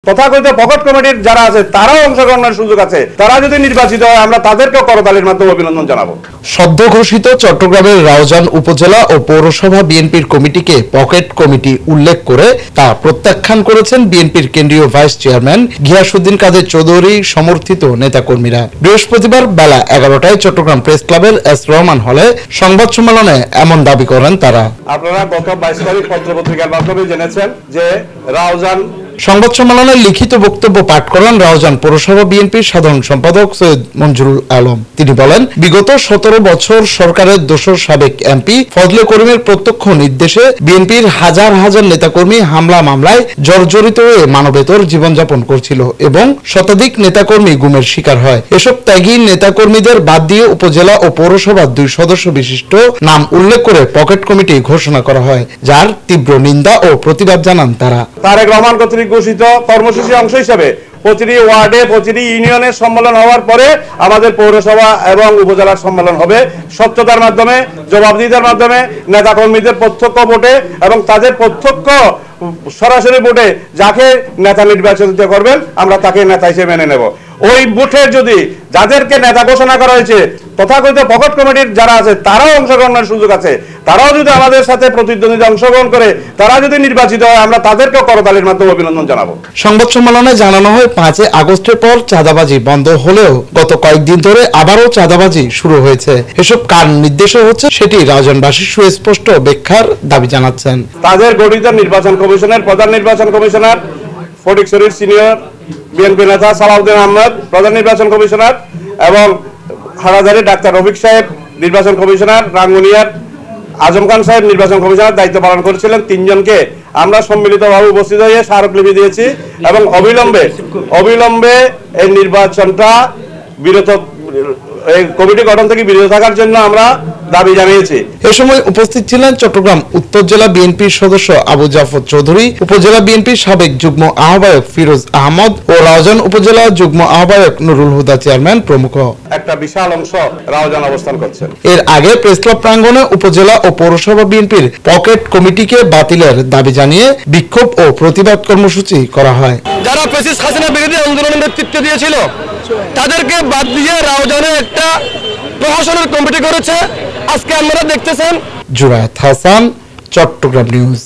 তথাকথিত পকেট কমিটির যারা আছে তারাও অংশগ্রহণের সুযোগ আছে। তারা যদি নির্বাচিত হয় আমরা তাদেরকেও করতালির মাধ্যমে অভিনন্দন জানাবো। সদ্য ঘোষিত চট্টগ্রামের রাউজান উপজেলা ও পৌরসভা বিএনপির কমিটিকে পকেট কমিটি উল্লেখ করে তা প্রত্যাখ্যান করেছেন বিএনপির কেন্দ্রীয় ভাইস চেয়ারম্যান গিয়াসউদ্দিন কাদের চৌধুরী সমর্থিত নেতাকর্মীরা। বৃহস্পতিবার বেলা 11টায় চট্টগ্রাম প্রেস ক্লাবের এস রহমান হলে সংবাদ সম্মেলনে এমন দাবি করেন তারা। আপনারা গত 22 তারিখ পত্রপত্রিকার মাধ্যমে জেনেছেন যে রাউজান সংবাদ সম্মেলনে লিখিত বক্তব্য পাঠ করেন রাউজান পৌরসভা বিএনপির সাধারণ সম্পাদক সৈয়দ মঞ্জুরুল আলম। তিনি বলেন, বিগত 17 বছর সরকারের দোসর সাবেক এমপি ফজলে করিমের প্রত্যক্ষ নির্দেশে বিএনপির হাজার হাজার নেতাকর্মী হামলা মামলায় জর্জরিত হয়ে মানবেতর জীবনযাপন করছিল এবং শতাধিক নেতাকর্মী গুমের শিকার হয়। এসব ত্যাগী নেতাকর্মীদের বাদ দিয়ে উপজেলা ও পৌরসভার 2 সদস্য বিশিষ্ট নাম উল্লেখ করে পকেট কমিটি ঘোষণা করা হয়, যার তীব্র নিন্দা ও প্রতিবাদ জানান তারা। তারেক রহমান কর্তৃক ঘোষিত কর্মসূচির অংশ হিসেবে প্রতিটি ওয়ার্ডে প্রতিটি ইউনিয়নের সম্মেলন হওয়ার পরে আমাদের পৌরসভা এবং উপজেলার সম্মেলন হবে। স্বচ্ছতার মাধ্যমে, জবাবদিহিতার মাধ্যমে, নেতাকর্মীদের প্রত্যক্ষ ভোটে এবং তাদের প্রত্যক্ষ সরাসরি ভোটে যাকে নেতা নির্বাচিত করবেন আমরা তাকে নেতা হিসেবে মেনে নেব। ওই ভোটে যদি যাদেরকে নেতা ঘোষণা করা হয়েছে তথাকথিত পকেট কমিটির যারা আছে তারাও অংশগ্রহণের সুযোগ আছে। তারাও যদি আমাদের সাথে প্রতিদ্বন্দ্বিতা অংশগ্রহণ করে তারা যদি নির্বাচিত হয় আমরা তাদেরকেও করতালির মাধ্যমে অভিনন্দন জানাবো। সংবাদ সম্মেলনে জানানো হয়, 5 আগস্টের পর চাঁদাবাজি বন্ধ হলেও গত কয়েকদিন ধরে আবারও চাঁদাবাজি শুরু হয়েছে। এসব কার নির্দেশে হচ্ছে সেটি রাউজানবাসী সুস্পষ্ট ব্যাখ্যার দাবি জানাচ্ছেন। তাদের গঠিত নির্বাচন কমিশনের প্রধান নির্বাচন কমিশনার ফটিকছড়ির সিনিয়র বিএনপি নেতা সালাউদ্দিন আহমেদ প্রধান নির্বাচন কমিশনার এবং হারাজারি ডাক্তার রফিক সাহেব নির্বাচন কমিশনার, রাঙ্গুনিয়ার আজম খান সাহেব নির্বাচন কমিশনার দায়িত্ব পালন করেছিলেন। 3 জনকে আমরা সম্মিলিতভাবে উপস্থিত হয়ে স্মারকলিপি দিয়েছি এবং অবিলম্বে এই নির্বাচনটা এই কমিটি গঠন থেকে বিরত থাকার জন্য আমরা দাবি জানিয়েছি। এ সময় উপস্থিত ছিলেন চট্টগ্রাম উত্তর জেলা বিএনপির সদস্য আবু জাফর চৌধুরী, উপজেলা বিএনপির সাবেক যুগ্ম আহ্বায়ক ফিরোজ আহমদ ও রাউজান উপজেলা যুগ্ম আহ্বায়ক নুরুল হুদা চেয়ারম্যান প্রমুখ। একটা বিশাল অংশ রাউজান অবস্থান করছেন। এর আগে প্রেস ক্লাব প্রাঙ্গণে উপজেলা ও পৌরসভা বিএনপির পকেট কমিটিকে বাতিলের দাবি জানিয়ে বিক্ষোভ ও প্রতিবাদ কর্মসূচি করা হয়। যারা ফ্যাসিস্ট হাসিনা বিরোধী আন্দোলনের নেতৃত্ব দিয়েছিল তাদেরকে বাদ দিয়ে রাউজানে একটা প্রশাসনের কমিটি করেছে। আজকে আপনারা দেখতেছেন। জুরায়েত হাসান, চট্টগ্রাম নিউজ।